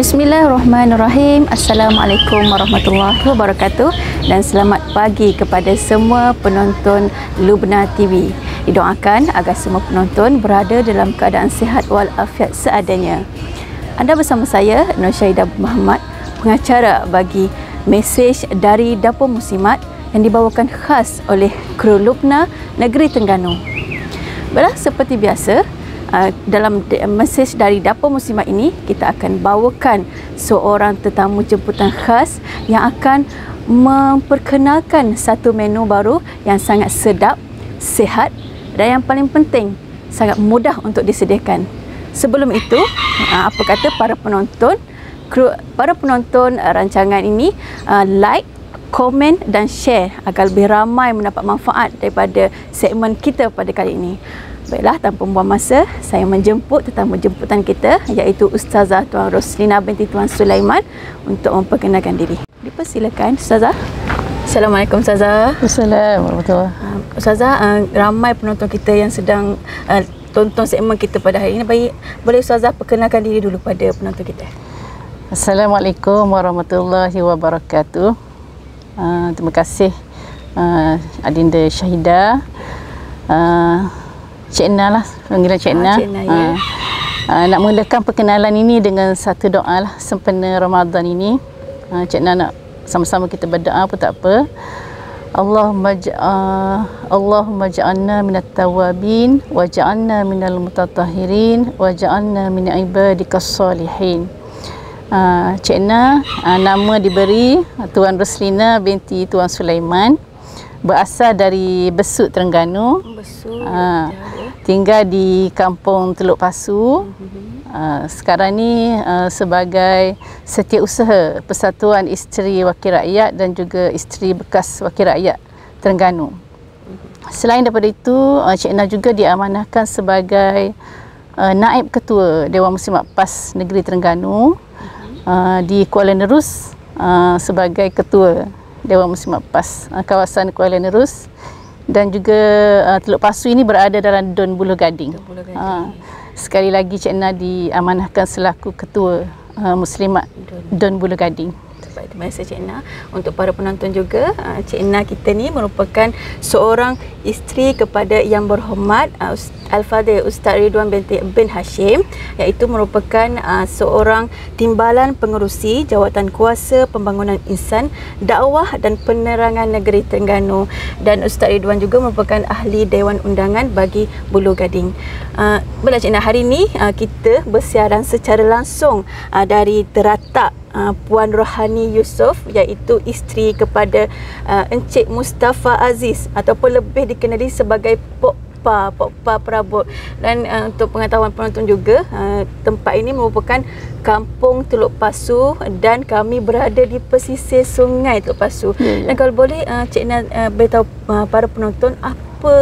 Bismillahirrahmanirrahim. Assalamualaikum warahmatullahi wabarakatuh dan selamat pagi kepada semua penonton Lubna TV. Didoakan agar semua penonton berada dalam keadaan sihat walafiat seadanya. Anda bersama saya Nur Syahidah Muhammad, pengacara bagi mesej dari Dapur Muslimat yang dibawakan khas oleh kru Lubna Negeri Terengganu. Baiklah, seperti biasa, dalam mesej dari Dapur Muslimat ini, kita akan bawakan seorang tetamu jemputan khas yang akan memperkenalkan satu menu baru yang sangat sedap, sihat dan yang paling penting, sangat mudah untuk disediakan. Sebelum itu, apa kata para penonton rancangan ini like, komen dan share agar lebih ramai mendapat manfaat daripada segmen kita pada kali ini. Baiklah, tanpa membuang masa, saya menjemput tetamu jemputan kita, iaitu Ustazah Tuan Roslina binti Tuan Sulaiman untuk memperkenalkan diri. Dipersilakan Ustazah. Assalamualaikum Ustazah. Assalamualaikum. Ustazah, ramai penonton kita yang sedang tonton segmen kita pada hari ini. Baik, boleh Ustazah perkenalkan diri dulu pada penonton kita. Assalamualaikum warahmatullahi wabarakatuh. Terima kasih Adinda Syahidah. Cik Na lah, panggilan Cik Na. Ya. Nak mulakan perkenalan ini dengan satu doa lah sempena Ramadan ini. Cik Na nak sama-sama kita berdoa pun tak apa. Allahumma ja'alna minat tawabin wa ja'alna minal mutatahhirin wa ja'alna min ibadikas salihin. Cik Na, nama diberi Tuan Roslina binti Tuan Sulaiman, berasal dari Besut, Terengganu. Besut. Tinggal di Kampung Teluk Pasu. Sekarang ni sebagai setiausaha Persatuan Isteri Wakil Rakyat dan juga Isteri Bekas Wakil Rakyat Terengganu. Selain daripada itu, Cik Na juga diamanahkan sebagai Naib Ketua Dewan Muslimat PAS Negeri Terengganu di Kuala Nerus, sebagai Ketua Dewan Muslimat PAS kawasan Kuala Nerus, dan juga Teluk Pasu ini berada dalam Dun Buluh Gading. Sekali lagi Cik Na diamanahkan selaku Ketua Muslimat Dun Buluh Gading. Terima kasih Cik Na. Untuk para penonton juga, Cik Na kita ni merupakan seorang isteri kepada Yang Berhormat Al-Fadhil Ustaz Ridwan bin Hashim, iaitu merupakan seorang timbalan pengerusi Jawatan Kuasa Pembangunan Insan, Dakwah dan Penerangan Negeri Terengganu, dan Ustaz Ridwan juga merupakan ahli Dewan Undangan bagi Buluh Gading. Baiklah Cik Na, hari ini kita bersiaran secara langsung dari teratak Puan Rohani Yusof, iaitu isteri kepada Encik Mustafa Aziz ataupun lebih dikenali sebagai Pokpa Perabot. Dan untuk pengetahuan penonton juga, tempat ini merupakan Kampung Teluk Pasu dan kami berada di pesisir Sungai Teluk Pasu. Dan kalau boleh Cik Na beritahu para penonton apa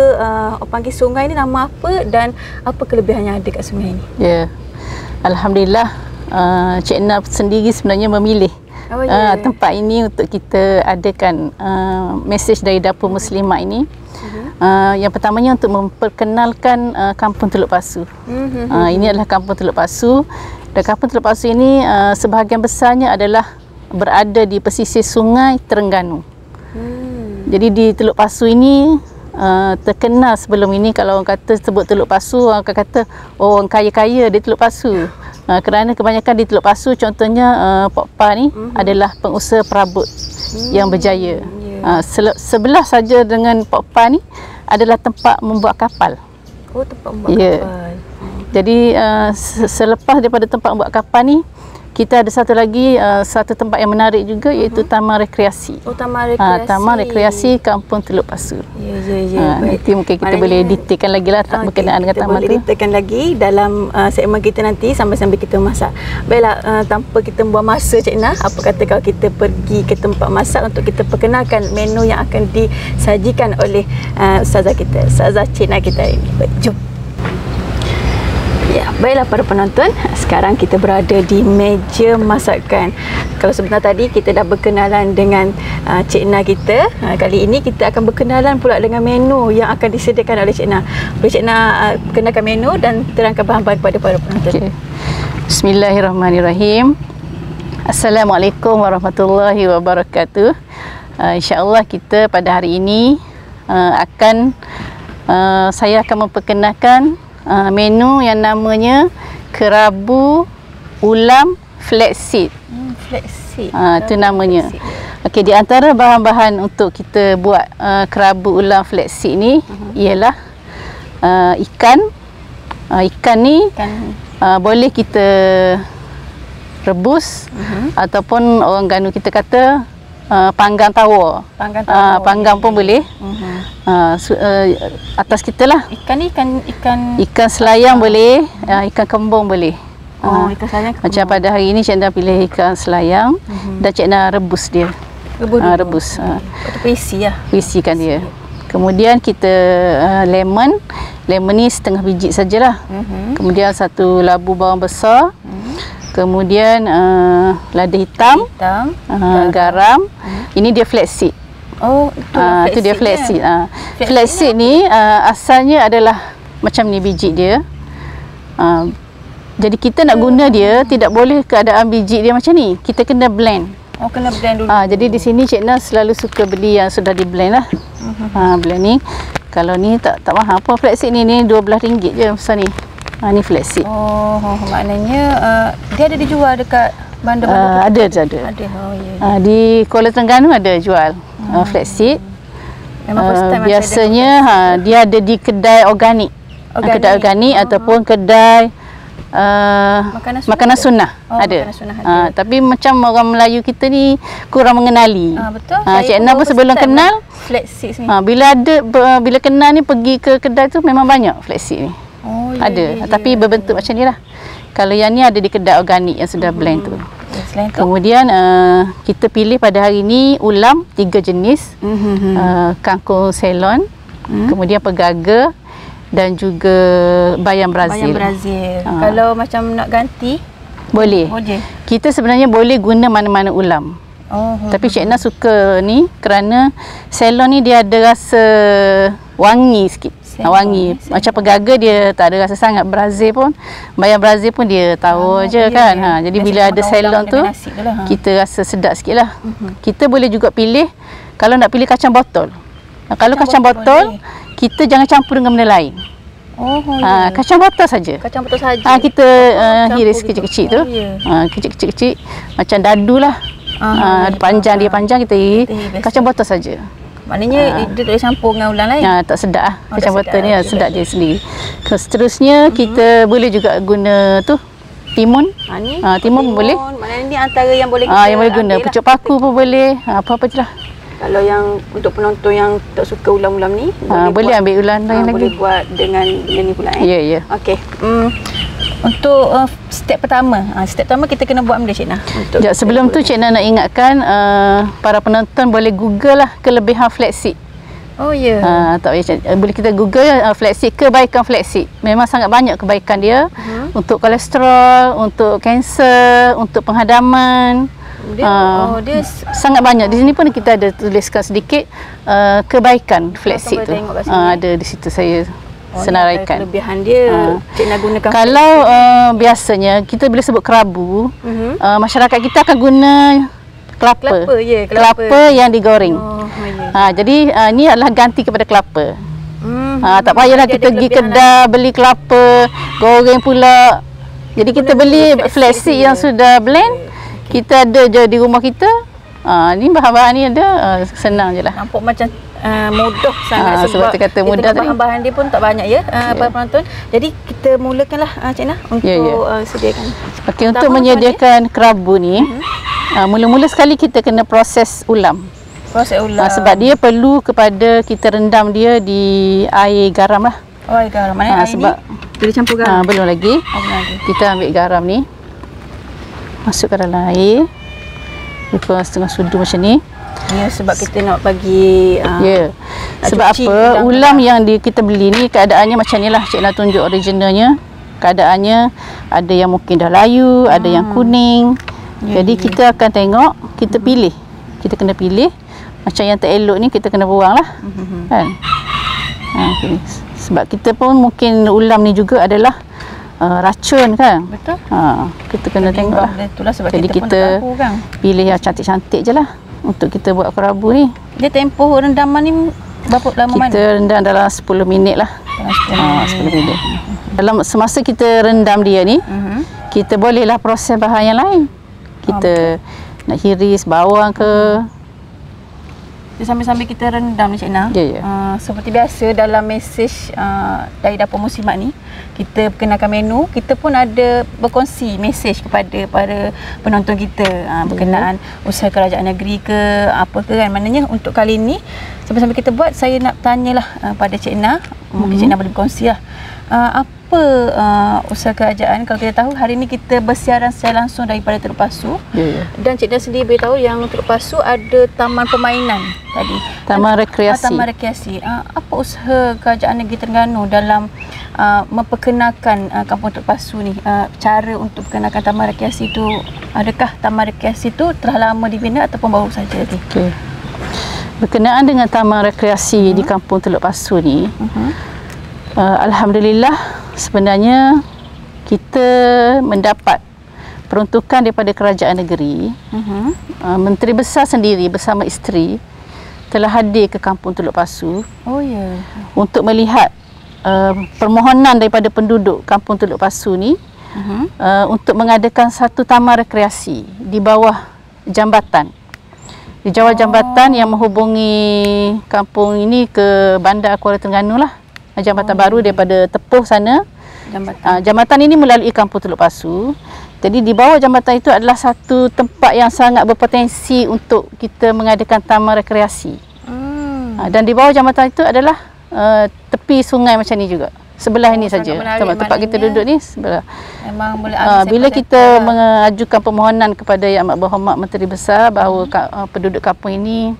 panggil sungai ini, nama apa dan apa kelebihan yang ada kat sungai ini? Ya. Alhamdulillah, Cik Na sendiri sebenarnya memilih tempat ini untuk kita adakan mesej dari Dapur Muslimat ini. Yang pertamanya untuk memperkenalkan Kampung Teluk Pasu. Ini adalah Kampung Teluk Pasu, dan Kampung Teluk Pasu ini sebahagian besarnya adalah berada di pesisir Sungai Terengganu. Jadi di Teluk Pasu ini terkenal sebelum ini, kalau orang kata sebut Teluk Pasu, orang akan kata orang kaya-kaya di Teluk Pasu. Kerana kebanyakan di Teluk Pasu, contohnya Pokpa ni adalah pengusaha perabot yang berjaya. Sebelah saja dengan Pokpa ni adalah tempat membuat kapal. Oh, tempat membuat kapal. Jadi selepas daripada tempat membuat kapal ni, kita ada satu lagi satu tempat yang menarik juga, iaitu Taman Rekreasi. Oh, Taman Rekreasi. Taman Rekreasi Kampung Teluk Pasu. Ya. Nanti mungkin kita boleh detailkan lagi lah berkenaan dengan taman tu. Kita boleh detailkan lagi dalam segmen kita nanti sambil-sambil kita masak. Baiklah, tanpa kita membuang masa Cik Na, apa kata kalau kita pergi ke tempat masak untuk kita perkenalkan menu yang akan disajikan oleh Ustazah kita, Ustazah Cik Na kita ini. Jom. Ya, baiklah para penonton, sekarang kita berada di meja masakan. Kalau sebentar tadi kita dah berkenalan dengan Cik Na kita, kali ini kita akan berkenalan pula dengan menu yang akan disediakan oleh Cik Na. Boleh Cik Na perkenalkan menu dan terangkan bahan-bahan kepada para penonton. Bismillahirrahmanirrahim. Assalamualaikum warahmatullahi wabarakatuh. InsyaAllah kita pada hari ini saya akan memperkenalkan menu yang namanya kerabu ulam flaxseed. Flaxseed. Itu namanya. Okey, di antara bahan-bahan untuk kita buat kerabu ulam flaxseed ni ialah ikan. Ikan ni boleh kita rebus ataupun orang Ganu kita kata panggang tawar. Panggang pun boleh. Atas kita lah. Ikan ni ikan selayang boleh, ikan kembung boleh. Ikan selayang macam pada hari ini Cik Na pilih ikan selayang dan Cik Na rebus dia. Rebus. Puisi lah. Puisikan dia. Kemudian kita lemon. Lemon ni setengah biji sajalah. Kemudian 1 labu bawang besar. Kemudian lada hitam, garam. Ini dia flaxseed. Itu dia flaxseed. Flaxseed ni asalnya adalah macam ni biji dia. Jadi kita nak guna dia tidak boleh keadaan biji dia macam ni. Kita kena blend. Kena blend dulu. Jadi di sini Cik Na selalu suka beli yang sudah di blend lah. Blend ni. Kalau ni tak mahal apa flaxseed ni RM12 je besar ni. Ni flaxseed. Maknanya dia ada dijual dekat bandar-bandar. Ada. Di Kuala Terengganu ada jual flaxseed. Memang first time biasanya dia ada di kedai organik. Kedai organik ataupun kedai makanan sunnah ada. Tapi macam orang Melayu kita ni kurang mengenali. Betul. Cik Na pun sebelum kenal flaxseed ni. Bila kenal ni pergi ke kedai tu memang banyak flaxseed ni. Ada. Tapi berbentuk macam ni lah. Kalau yang ni ada di kedai organik yang sudah blend tu. Kemudian kita pilih pada hari ni ulam 3 jenis. Kangkung Ceylon, kemudian pegaga dan juga bayam Brazil. Kalau macam nak ganti boleh. Kita sebenarnya boleh guna mana-mana ulam. Tapi Cik Na suka ni kerana Ceylon ni dia ada rasa wangi sikit. Wangi. Macam pegaga dia tak ada rasa sangat. Brazil pun, bayam Brazil pun dia tahu je kan. Jadi bila ada Ceylon tu kita rasa sedap sikit lah. Kita boleh juga pilih kalau nak pilih kacang botol. Kalau kacang botol kita jangan campur dengan benda lain. Kacang botol saja. Kita hiris kecil-kecil tu. Kecil-kecil macam dadu lah. Panjang kita hiris. Kacang botol saja. Maknanya dia tak boleh campur dengan ulang lain. Tak sedap lah. Kacang botol ni sedap dia sendiri. Seterusnya kita boleh juga guna tu timun. Timun pun boleh. Maknanya ni antara yang boleh kita yang boleh guna. Pucuk paku pun boleh. Apa-apa je lah. Kalau yang untuk penonton yang tak suka ulam-ulam ni boleh ambil ulam lain lagi. Boleh buat dengan ni pula. Ya. Okey. Untuk step pertama kita kena buat benda Cik Na. Sebelum tu Cik Na nak ingatkan para penonton boleh google lah kelebihan flaxseed. Tak payah boleh kita google flaxseed, kebaikan flaxseed. Memang sangat banyak kebaikan dia untuk kolesterol, untuk kanser, untuk penghadaman. Dia sangat banyak. Di sini pun kita ada tuliskan sedikit kebaikan flaxseed tu. Ada di situ saya senaraikan. Kelebihan dia Cik Na gunakan. Kalau biasanya kita bila sebut kerabu, masyarakat kita akan guna kelapa yang digoreng. Jadi ni adalah ganti kepada kelapa. Tak payahlah kita pergi kedai beli kelapa goreng pula. Jadi kita beli flaxseed yang sudah blend. Kita ada je di rumah kita. Ni bahan-bahan ni ada, senang je lah. Nampak macam mudah sangat sebab kita kata mudah tadi. Bahan-bahan dia pun tak banyak ya, para penonton. Jadi kita mulakanlah Cik Na untuk sediakan. Okey, untuk menyediakan kerabu ni, mula-mula sekali kita kena proses ulam. Sebab dia perlu kepada kita rendam dia di air garam lah. Air garam. Mana air sebab ni? Boleh campur garam? Belum lagi. Kita ambil garam ni, masukkan dalam air. Lebih setengah sudu macam ni. Sebab kita nak bagi sebab apa ulam yang kita beli ni keadaannya macam ni lah. Cik nak tunjuk originalnya. Keadaannya ada yang mungkin dah layu, ada yang kuning. Jadi kita akan tengok, kita pilih. Kita kena pilih. Macam yang tak elok ni kita kena buang lah. Kan? Sebab kita pun mungkin ulam ni juga adalah racun kan. Betul. Kita kena tengok lah. Itulah sebab jadi kita pun tak tahu kan. Pilih yang cantik-cantik je lah untuk kita buat kerabu ni. Dia tempoh rendaman ni berapa lama mana? Kita rendam dalam 10 minit lah. 10 minit. Dalam semasa kita rendam dia ni, kita bolehlah proses bahan yang lain. Kita nak hiris bawang ke. Sambil-sambil kita rendam ni Cik Na. Seperti biasa dalam mesej dari Dapur Muslimat ni, kita perkenalkan menu, kita pun ada berkongsi mesej kepada para penonton kita berkenaan usaha kerajaan negeri ke apa ke kan. Maknanya untuk kali ni sambil-sambil kita buat, saya nak tanyalah pada Cik Na, mungkin Cik Na boleh berkongsi lah apa usaha kerajaan. Kalau kita tahu hari ni kita bersiaran secara langsung daripada Teluk Pasu, dan Cik Na sendiri beritahu yang Teluk Pasu ada taman permainan tadi, taman rekreasi. Taman rekreasi. Apa usaha kerajaan negeri Terengganu dalam memperkenalkan Kampung Teluk Pasu ni? Cara untuk perkenalkan taman rekreasi tu, adakah taman rekreasi tu telah lama dibina ataupun baru saja? Berkenaan dengan taman rekreasi di Kampung Teluk Pasu ni, alhamdulillah sebenarnya kita mendapat peruntukan daripada kerajaan negeri. Menteri Besar sendiri bersama isteri telah hadir ke Kampung Teluk Pasu untuk melihat permohonan daripada penduduk Kampung Teluk Pasu ni untuk mengadakan satu taman rekreasi di bawah jambatan. Di bawah jambatan yang menghubungi kampung ini ke Bandar Kuala Terengganu lah. Jambatan baru daripada Tepuh sana. Jambatan ini melalui Kampung Teluk Pasu. Jadi di bawah jambatan itu adalah satu tempat yang sangat berpotensi untuk kita mengadakan taman rekreasi. Dan di bawah jambatan itu adalah tepi sungai macam ni juga. Sebelah ini saja. Tempat kita duduk ni sebelah. Memang boleh bila kita mengajukan permohonan kepada Yang Amat Berhormat Menteri Besar bahawa penduduk kampung ini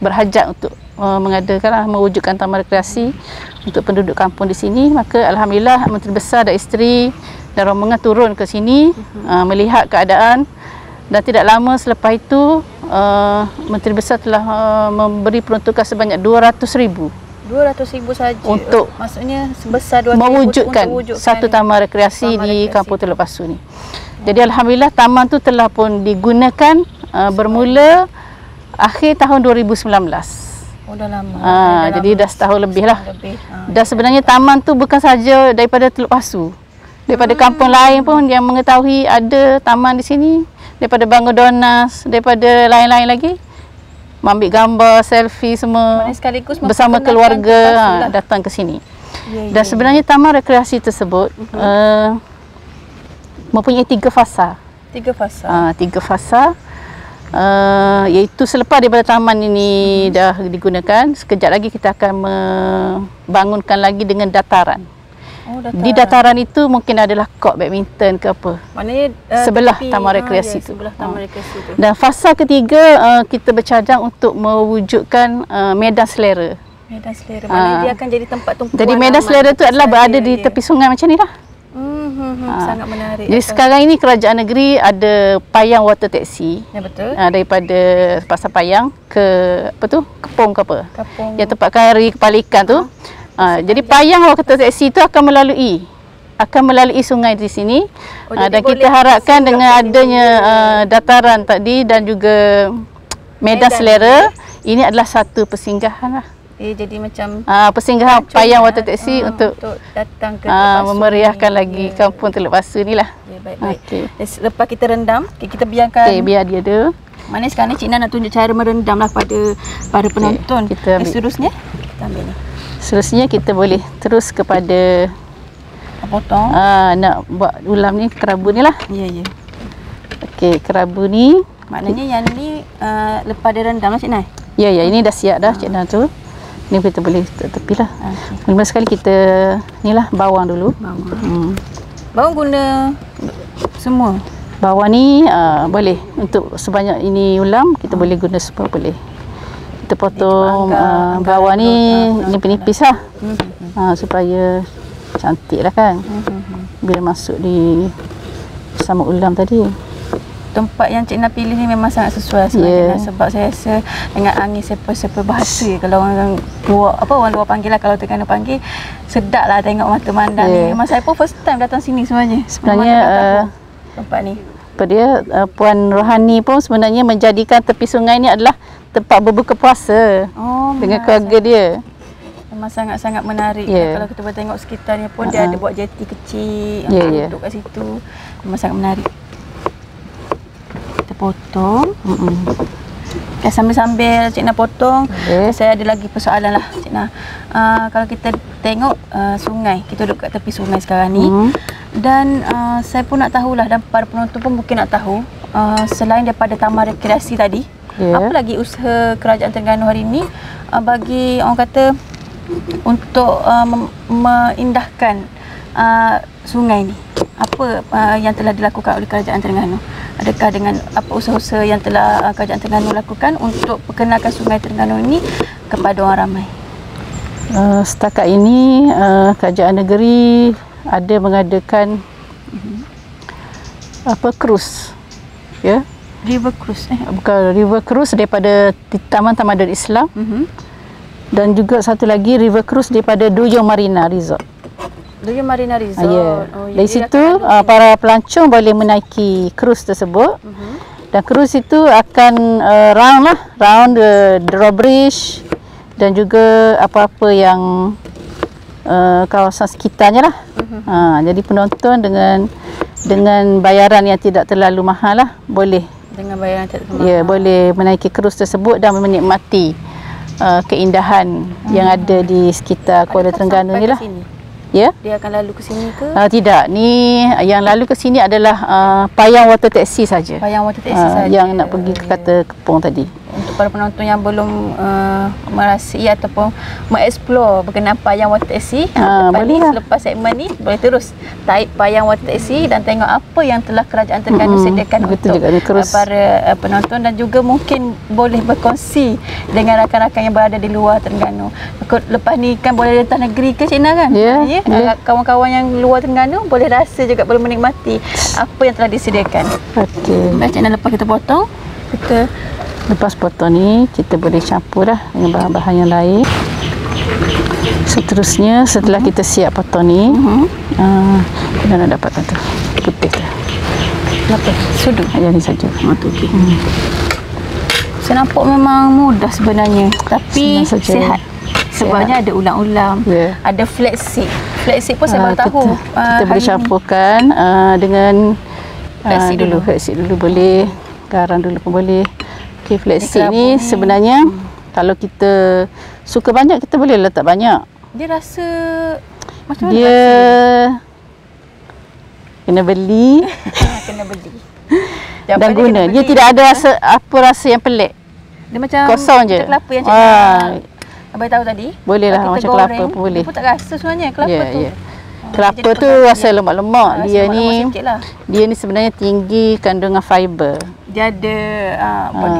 berhajat untuk mewujudkan taman rekreasi untuk penduduk kampung di sini, maka alhamdulillah Menteri Besar dan isteri dan rombongan turun ke sini melihat keadaan, dan tidak lama selepas itu Menteri Besar telah memberi peruntukan sebanyak 200,000 saja untuk, maksudnya sebesar 200,000 mewujudkan satu taman rekreasi di Kampung Teluk Pasu ni. Jadi alhamdulillah taman tu telah pun digunakan bermula akhir tahun 2019. Dah lama. Jadi dah setahun lebih lah. Dan sebenarnya taman tu bukan saja daripada Teluk Pasu. Daripada kampung lain pun yang mengetahui ada taman di sini, daripada Bangudonas, daripada lain-lain lagi, ambil gambar, selfie semua bersama keluarga datang ke sini. Dan sebenarnya taman rekreasi tersebut mempunyai 3 fasa. 3 fasa. Iaitu selepas daripada taman ini dah digunakan, sekejap lagi kita akan membangunkan lagi dengan dataran. Di dataran itu mungkin adalah kort badminton ke apa. Maknanya sebelah taman rekreasi itu. Dan fasa ketiga kita bercadang untuk mewujudkan medan selera. Maknanya dia akan jadi tempat tumpuan. Jadi medan selera itu adalah berada di tepi sungai macam ni lah. Sangat menarik. Jadi sekarang ini kerajaan negeri ada payang water taxi. Betul. Daripada Pasar Payang ke apa tu? Kepung ke apa? Yang tempat kari kepala ikan tu. Jadi payang water taxi itu akan melalui sungai di sini. Dan kita harapkan dengan adanya dataran tadi dan juga medan selera, ini adalah satu persinggahan lah. Jadi macam persinggahan payang water taxi untuk datang ke memeriahkan lagi Kampung Teluk Pasu ni lah. Baik. Lepas kita rendam, kita biarkan. Biar dia ada. Maknanya sekarang ni Cik Na nak tunjuk cara merendam lah pada para penonton. Seterusnya kita ambil ni. Seterusnya kita boleh terus kepada potong. Nak buat ulam ni, kerabu ni lah. Okey, kerabu ni. Maknanya yang ni lepas dia rendam lah Cik Na. Ini dah siap dah Cik Na tu. Ni kita boleh tepi lah. Mula sekali kita ni lah bawang dulu. Bawang guna semua. Bawang ni boleh untuk sebanyak ini ulam kita boleh guna semua boleh. Kita potong bawang ni nipis-nipis lah. Supaya cantik lah kan. Bila masuk di bersama ulam tadi. tempat yang Cik Na pilih ni memang sangat sesuai sebenarnya. Sebab saya rasa dengan angin sepa-sepa bahasa, kalau orang luar, orang luar panggil lah, kalau Terengganu panggil, sedap lah tengok mata mandang ni. Memang saya pun first time datang sini sebenarnya. Sebenarnya tempat ni. Puan Rohani pun sebenarnya menjadikan tepi sungai ni adalah tempat berbuka puasa dengan keluarga dia. Memang sangat-sangat menarik. Kalau kita boleh tengok sekitarnya pun dia ada buat jeti kecil yang duduk kat situ. Memang sangat menarik. Kita potong. Sambil-sambil Cik Na potong, saya ada lagi persoalan lah Cik Na. Kalau kita tengok sungai, kita duduk kat tepi sungai sekarang ni, dan saya pun nak tahulah, dan para penonton pun mungkin nak tahu, selain daripada taman rekreasi tadi, apa lagi usaha Kerajaan Terengganu hari ini bagi orang kata untuk meindahkan sungai ni? Apa yang telah dilakukan oleh Kerajaan Terengganu? Adakah dengan apa usaha-usaha yang telah Kerajaan Terengganu lakukan untuk perkenalkan Sungai Terengganu ini kepada orang ramai? Setakat ini Kerajaan Negeri ada mengadakan cruise, river cruise, bukan river cruise daripada Taman Tamadun Islam, dan juga satu lagi river cruise daripada Duyung Marina Resort. Duyung Marina Resort. Dari situ para pelancong boleh menaiki cruise tersebut, dan cruise itu akan round the drawbridge dan juga apa-apa yang kawasan sekitarnya lah. Jadi penonton dengan bayaran yang tidak terlalu mahal lah, boleh dengan bayaran tidak terlalu mahal, boleh menaiki cruise tersebut dan menikmati keindahan yang ada di sekitar Kuala Terengganu ni lah. Dia akan lalu ke sini ke? Tidak, ni yang lalu ke sini adalah Payang Water Taxi saja. Payang Water Taxi saja. Yang nak pergi ke Kata Kepong tadi. Untuk para penonton yang belum merasai ataupun mengeksplor berkenaan Payang Water Taxi, selepas segmen ni boleh terus type Payang Water Taxi dan tengok apa yang telah Kerajaan Terengganu sediakan untuk para penonton, dan juga mungkin boleh berkongsi dengan rakan-rakan yang berada di luar Terengganu. Lepas ni kan boleh datang negeri ke Cik Na kan? Kawan-kawan yang luar Terengganu boleh rasa juga, boleh menikmati apa yang telah disediakan. Baik Cik Na, lepas kita potong, lepas potong ni kita boleh campur dah dengan bahan-bahan yang lain. Seterusnya setelah kita siap potong ni, kita nak dapatkan tu putih tu. Apa? Sudu. Yang ni saja. Okey. Saya nampak memang mudah sebenarnya, tapi sihat. Sebabnya ada ulam-ulam, ada flaxseed. Flaxseed pun saya baru tahu. Kita boleh campurkan dengan flaxseed dulu boleh, garam dulu pun boleh. Okey, flaxseed ni sebenarnya kalau kita suka banyak, kita boleh letak banyak. Dia rasa macam mana? Dia kena beli. Kena beli. Dan guna. Dia tidak ada rasa yang pelik. Dia macam kosong je. Kelapa yang Abang tahu tadi? Boleh lah, macam kelapa pun boleh. Dia pun tak rasa sebenarnya kelapa tu. Kelapa tu rasa lemak-lemak. Dia ni sebenarnya tinggi kandungan fiber. Dia ada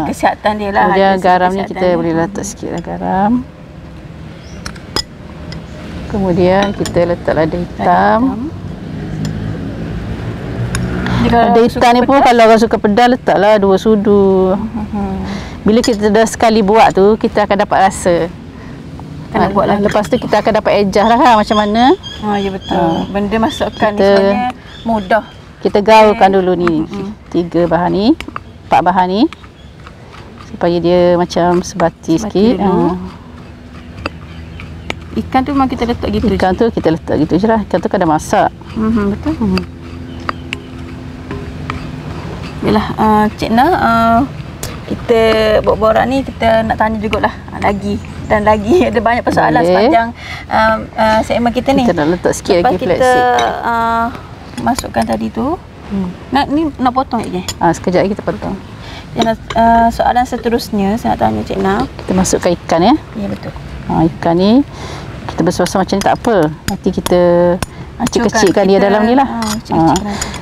kesihatan dia lah. Kemudian garamnya kita boleh letak sikit lah garam. Kemudian kita letak lada hitam. Lada hitam ni pun kalau orang suka pedas, letaklah 2 sudu. Bila kita dah sekali buat tu, kita akan dapat rasa. Lepas tu kita akan dapat ejah lah macam mana. Ya betul. Benda masukkan ni sebenarnya mudah. Kita gaulkan dulu ni 3 bahan ni, 4 bahan ni, supaya dia macam sebati sikit. Ikan tu memang kita letak gitu. Ikan tu kita letak gitu je lah. Ikan tu kan dah masak. Betul. Yalah, Cik Na, kita borak-borak ni kita nak tanya jugalah lagi dan lagi ada banyak persoalan sepanjang segmen kita ni. Kita nak letak sikit lepas lagi flaxseed. Kita masukkan tadi tu. Nak potong je. Sekejap lagi kita potong. Soalan seterusnya saya nak tanya Cik Na. Kita masukkan ikan ya. Ya betul. Ikan ni kita besar-besar macam ni tak apa. Nanti kita kecil-kecilkan dia dalam ni lah.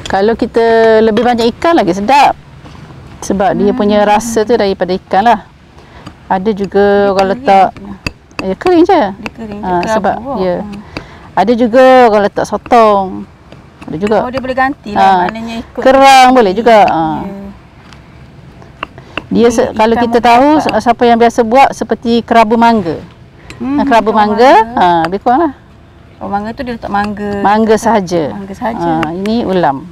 Kalau kita lebih banyak ikan lagi sedap. Sebab dia punya rasa tu daripada ikan lah. Ada juga orang letak kering je. Sebab ada juga orang letak sotong. Ada juga. Dia boleh ganti lah, maknanya ikut kerang boleh juga. Dia kalau kita tahu siapa yang biasa buat seperti kerabu mangga. Kerabu mangga, lebih kurang lah. Oh, mangga tu dia letak mangga. Mangga sahaja. Mangga sahaja. Ini ulam.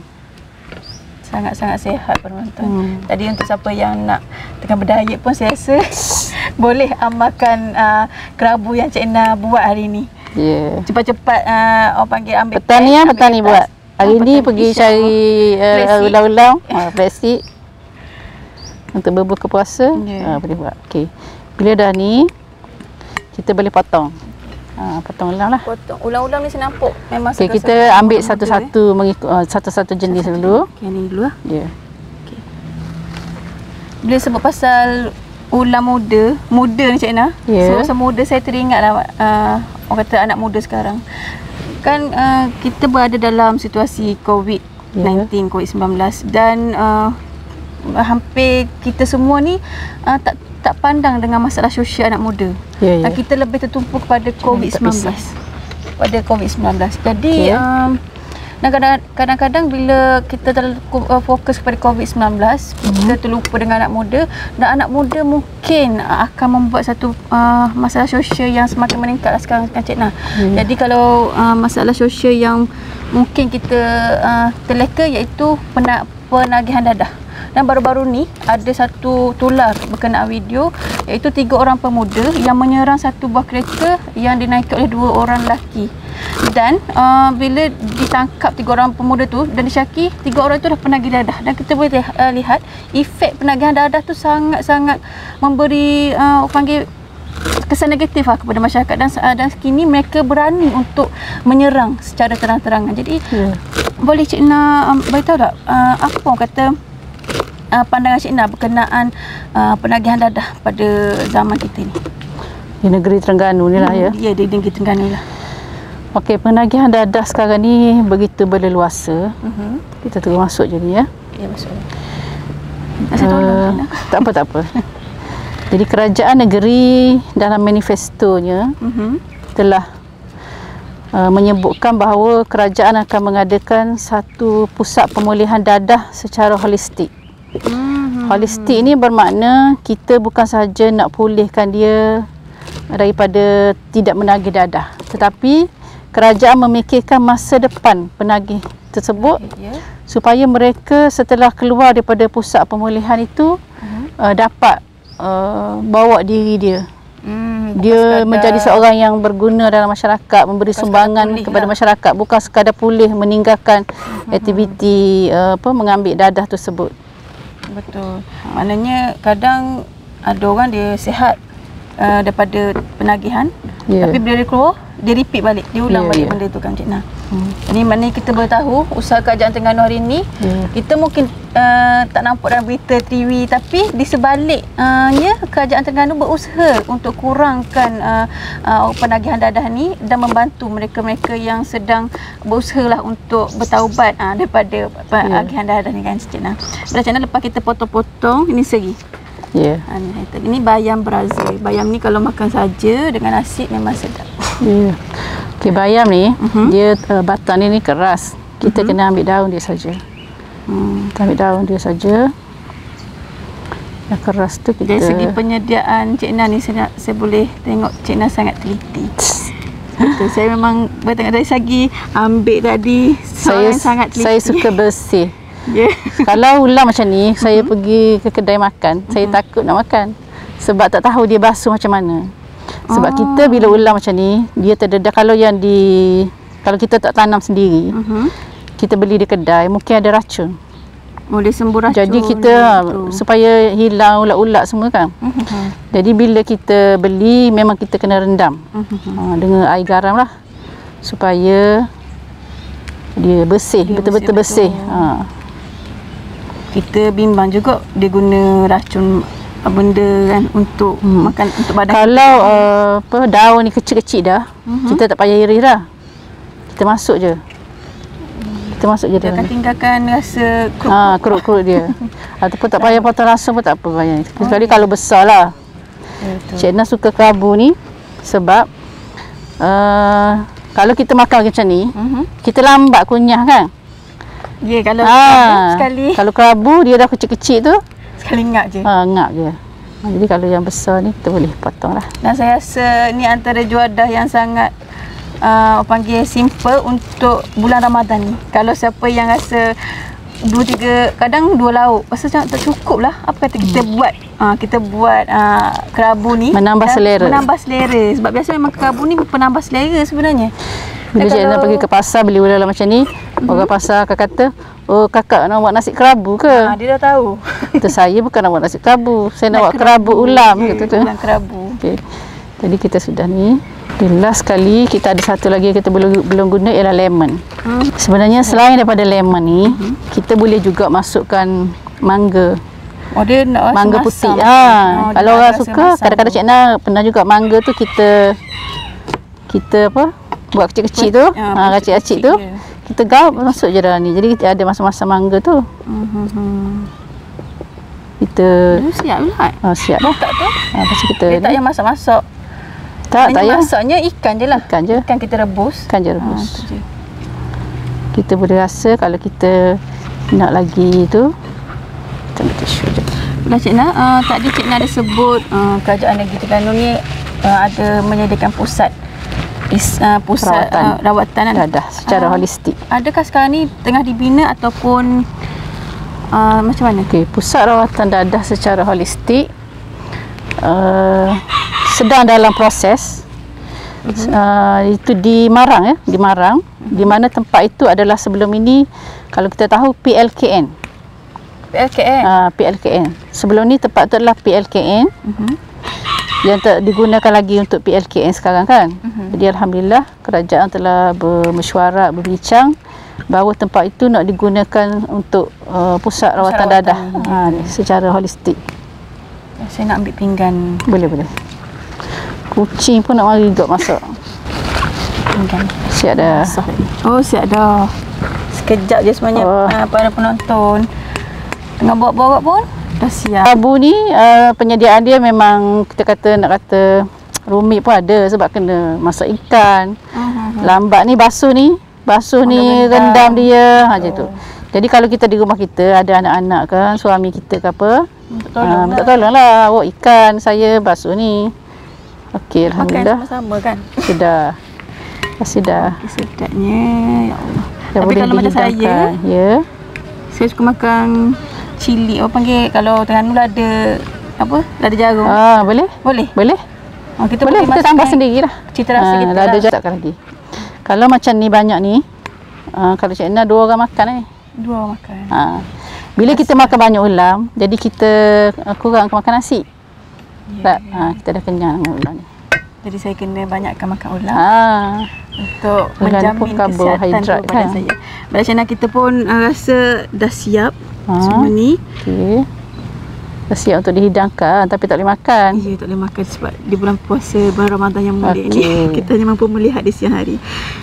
Sangat-sangat sihat penonton. Tadi untuk siapa yang nak tengah berdiet pun saya rasa boleh amalkan kerabu yang Cik Na buat hari ni. Ya. Cepat-cepat orang panggil ambil petani buat. Hari ni pergi cari ulam-ulam, plastik untuk berbuka puasa. Boleh buat. Okey. Bila dah ni kita boleh potong. Potong ulam lah. Potong ulam-ulam ni saya nampak memang kita ambil satu-satu mengikut satu-satu jenis dulu. Okey, ni dulu lah. Ya. Okey. Bila sebut pasal ulam muda ni Cik Na. Sebab pasal muda saya teringatlah orang kata anak muda sekarang. Kan kita berada dalam situasi COVID-19, COVID-19 dan hampir kita semua ni tak pandang dengan masalah sosial anak muda. Kita lebih tertumpu kepada COVID-19. Jadi kadang-kadang bila kita terlalu fokus kepada COVID-19, kita terlupa dengan anak muda, dan anak muda mungkin akan membuat satu masalah sosial yang semakin meningkatlah sekarang Cik Na. Jadi kalau masalah sosial yang mungkin kita terleka iaitu penagihan dadah. Dan baru-baru ni ada satu tular berkenaan video iaitu 3 orang pemuda yang menyerang satu buah kereta yang dinaiki oleh 2 orang lelaki. Dan bila ditangkap 3 orang pemuda tu dan disyaki 3 orang itu dah penagih dadah, dan kita boleh lihat efek penagihan dadah tu sangat-sangat memberi panggil kesan negatif kepada masyarakat, dan kini mereka berani untuk menyerang secara terang-terangan. Jadi boleh Cik Na beritahu tak apa orang kata pandangan Cik Na berkenaan penagihan dadah pada zaman kita ni? Di negeri Terengganu ni lah ya? Ya, di negeri Terengganu lah. Okey, penagihan dadah sekarang ni begitu berleluasa. Kita terus masuk je ni ya? Ya, masuk. Tak apa. Jadi kerajaan negeri dalam manifestonya telah menyebutkan bahawa kerajaan akan mengadakan satu pusat pemulihan dadah secara holistik. Holistik ni bermakna kita bukan sahaja nak pulihkan dia daripada tidak menagih dadah, tetapi kerajaan memikirkan masa depan penagih tersebut supaya mereka setelah keluar daripada pusat pemulihan itu dapat bawa diri dia. Dia menjadi seorang yang berguna dalam masyarakat, memberi sumbangan kepada masyarakat, bukan sekadar pulih meninggalkan aktiviti mengambil dadah tersebut. Betul. Maknanya kadang ada orang dia sihat daripada penagihan, tapi bila dia keluar dia repeat balik, dia ulang balik benda tu kan Cik Na. Ini maknanya kita bertahu usaha kerajaan Terengganu hari ni kita mungkin tak nampak dalam berita TV, tapi di sebaliknya kerajaan Terengganu berusaha untuk kurangkan penagihan dadah ni dan membantu mereka-mereka yang sedang berusaha lah untuk bertaubat daripada penagihan dadah ni kan Cik Na. Bila Cik Na lepas kita potong-potong ini segi. Ini bayam Brazil. Bayam ni kalau makan saja dengan nasi memang sedap. Okey, bayam ni dia batang ni keras. Kita kena ambil daun dia saja. Kita ambil daun dia saja. Yang keras tu kita. Dari segi penyediaan Cik Na ni saya boleh tengok Cik Na sangat teliti. Betul, saya memang bertengok dari segi ambil tadi sangat teliti. Saya suka bersih. Kalau ulam macam ni, saya pergi ke kedai makan, saya takut nak makan sebab tak tahu dia basuh macam mana. Sebab kita bila ulam macam ni, dia terdedah. Kalau kita tak tanam sendiri, kita beli di kedai, mungkin ada racun. Boleh sembuh racun. Jadi kita supaya hilang ulat-ulat semua kan. Jadi bila kita beli, memang kita kena rendam dengan air garam lah supaya dia bersih, betul-betul bersih. Kita bimbang juga dia guna racun benda kan untuk makan, untuk badan. Kalau daun ni kecil-kecil dah, kita tak payah iris dah. Kita masuk je. Kita masuk je dia akan tinggalkan rasa kerut-kerut dia. Ataupun tak payah potong langsung pun tak apa banyak. Kecuali kalau besar lah. Cik Na suka kerabu ni sebab kalau kita makan macam ni, kita lambat kunyah kan. Kalau kerabu sekali. Kalau kerabu dia dah kecil-kecil tu, Sekali ngak je. Ngak je. Jadi kalau yang besar ni kita boleh potong lah. Dan saya rasa ni antara juadah yang sangat panggil simple untuk bulan Ramadan ni. Kalau siapa yang rasa 2-3, kadang 2 lauk rasa macam tak cukup lah. Apa kata kita buat kerabu ni menambah selera. Menambah selera. Sebab biasa memang kerabu ni penambah selera sebenarnya. Bila Cik Ina pergi ke pasar beli ulam macam ni, orang pasar akan kata, "Oh, kakak nak buat nasi kerabu ke?" Dia dah tahu. Kata saya bukan nak buat nasi kerabu, saya nak buat kerabu ulam kata tu. Ulam kerabu. Okey. Jadi kita sudah ni. Last sekali kita ada satu lagi yang kita belum guna ialah lemon. Sebenarnya selain daripada lemon ni, kita boleh juga masukkan mangga. Oh, dia nak rasa mangga putih. Kalau orang suka, kadang-kadang Cik Ina pernah juga mangga tu kita apa? Buat kecil-kecil tu, kecil-kecil tu, kita garap masuk je dalam ni. Jadi kita ada masa-masa mangga tu. Kita siap lah. Siap dah. Tak tu. Lepas kita dia tak payah masak-masak. Tak payah. Masaknya ikan je lah. Ikan je. Ikan kita rebus. Ikan je rebus. Kita boleh rasa kalau kita nak lagi tu, kita ambil tisu je. Dah Cik Ina, tadi Cik Ina ada sebut Kerajaan Negeri Terengganu ni ada menyediakan pusat rawatan dadah secara holistik. Adakah sekarang ni tengah dibina ataupun macam mana? Okey, pusat rawatan dadah secara holistik sedang dalam proses. Itu di Marang di Marang, di mana tempat itu adalah sebelum ini kalau kita tahu PLKN. PLKN. Sebelum ni tempat itu adalah PLKN. Yang tak digunakan lagi untuk PLKN sekarang kan. Jadi alhamdulillah kerajaan telah bermesyuarat, berbincang bahawa tempat itu nak digunakan untuk pusat rawatan dadah secara holistik. Saya nak ambil pinggan. Boleh. Kucing pun nak mari juga masuk. Pinggan. Siap dah. Oh, siap dah. Sekejap je sebenarnya para penonton tengah bawa-bawa pun dah siap. Kerabu ni penyediaan dia memang kita nak kata rumit pun ada sebab kena masak ikan. Lambat ni basuh ni rendam dia macam tu. Jadi kalau kita di rumah kita ada anak-anak kan, suami kita ke apa, minta tolonglah bawa ikan saya basuh ni. Okey, alhamdulillah. Makan sama-sama kan? Sudah. Dah. Sedapnya, ya Allah. Tapi kalau macam saya, saya suka makan cili. Orang panggil kalau Terengganu ada apa? Lada jarum. Boleh. Kita boleh tambah sendirilah. Cita rasa kita. Lada jarum takkan lagi. Kalau macam ni banyak ni, kalau Cik Ina 2 orang makan 2 orang makan. Bila kita makan banyak ulam, jadi kita kurang makan nasi. Kita dah kenyang dengan ulam ni. Jadi saya kena banyakkan makan ulam untuk menjamin karbohidrat kepada saya. Macam mana kita pun rasa dah siap semua ni. Okey. Dah siap untuk dihidangkan tapi tak boleh makan. Ya, tak boleh makan sebab di bulan puasa bulan Ramadan yang mulia ni kita hanya mampu melihat di siang hari.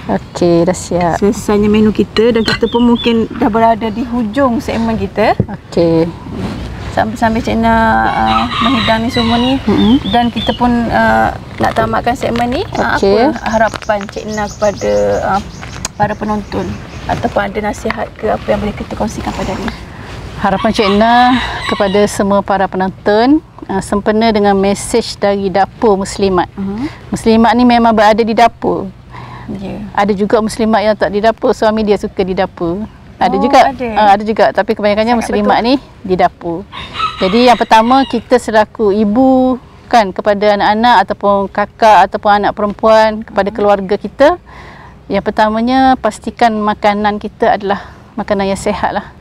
Okey, dah siap. Selesainya menu kita dan kita pun mungkin dah berada di hujung segmen kita. Okey. Sambil Cik Ina menghidang ni semua ni dan kita pun nak tamatkan segmen ni. Apa harapan Cik Ina kepada para penonton ataupun ada nasihat ke apa yang boleh kita kongsikan pada ni? Harapan Cik Ina kepada semua para penonton sempena dengan mesej dari dapur muslimat. Muslimat ni memang berada di dapur. Ada juga muslimat yang tak di dapur, suami dia suka di dapur. Ada juga tapi kebanyakannya muslimat ni di dapur. Jadi yang pertama kita selaku ibu kan kepada anak-anak ataupun kakak ataupun anak perempuan kepada keluarga kita, yang pertamanya pastikan makanan kita adalah makanan yang sihat lah.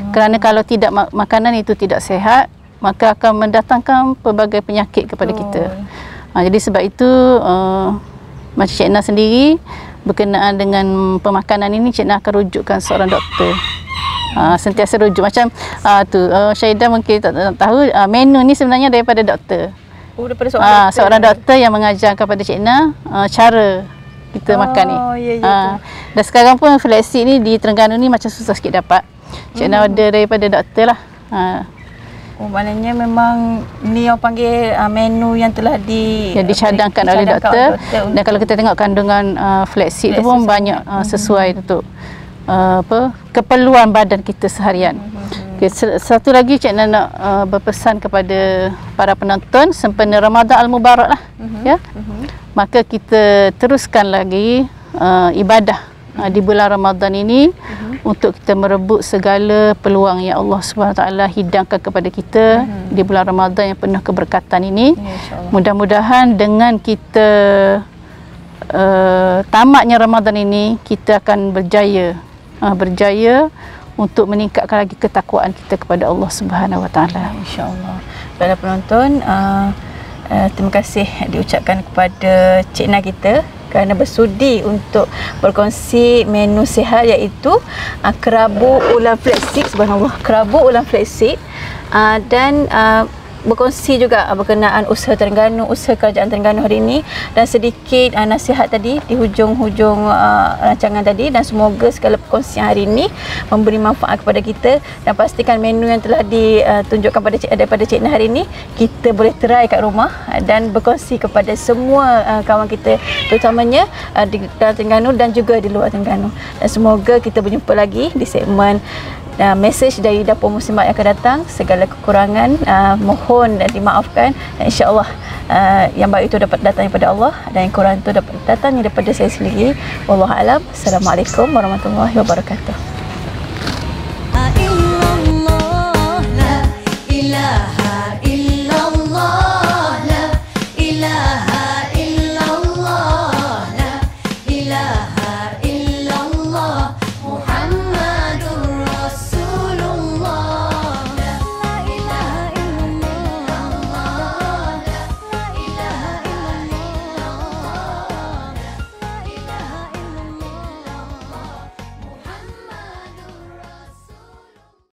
Kerana kalau tidak makanan itu tidak sihat, maka akan mendatangkan pelbagai penyakit kepada kita. Jadi sebab itu macam Cik Ina sendiri berkenaan dengan pemakanan ini, Cik Ina akan rujukkan seorang doktor. Sentiasa rujuk macam Syahidah mungkin tak tahu menu ni sebenarnya daripada doktor. Daripada seorang doktor yang mengajar kepada Cik Ina cara kita makan ni. Dan sekarang pun flexi ni di Terengganu ni macam susah sikit dapat. Cik Ina order daripada doktor lah. Maknanya memang ni orang panggil menu yang telah dicadangkan oleh doktor. Dan kalau kita tengok kandungan flaxseed tu pun banyak sesuai untuk keperluan badan kita seharian. Okay, satu lagi Cik Ina nak berpesan kepada para penonton sempena Ramadan Al-Mubarak lah. Ya. Maka kita teruskan lagi ibadah di bulan Ramadan ini untuk kita merebut segala peluang yang Allah SWT hidangkan kepada kita di bulan Ramadan yang penuh keberkatan ini. Mudah-mudahan dengan kita tamatnya Ramadan ini, kita akan berjaya untuk meningkatkan lagi ketakwaan kita kepada Allah Subhanahu Wa Taala. InsyaAllah. Para penonton, terima kasih diucapkan kepada Cik Na kita kerana bersudi untuk berkongsi menu sihat, iaitu kerabu ulam flaxseed. Subhanallah, kerabu ulam flaxseed, dan berkongsi juga berkenaan usaha Terengganu, usaha kerajaan Terengganu hari ini, dan sedikit nasihat tadi di hujung-hujung rancangan tadi, dan semoga segala perkongsian hari ini memberi manfaat kepada kita, dan pastikan menu yang telah ditunjukkan daripada Cik Na hari ini kita boleh try kat rumah dan berkongsi kepada semua kawan kita, terutamanya di dalam Terengganu dan juga di luar Terengganu. Dan semoga kita berjumpa lagi di segmen mesej dari Dapur Muslimat yang akan datang. Segala kekurangan mohon dan dimaafkan, dan insya-Allah yang baik itu dapat datang daripada Allah, dan yang kurang itu dapat datang daripada saya sendiri. Wallahu a'lam. Assalamualaikum warahmatullahi wabarakatuh.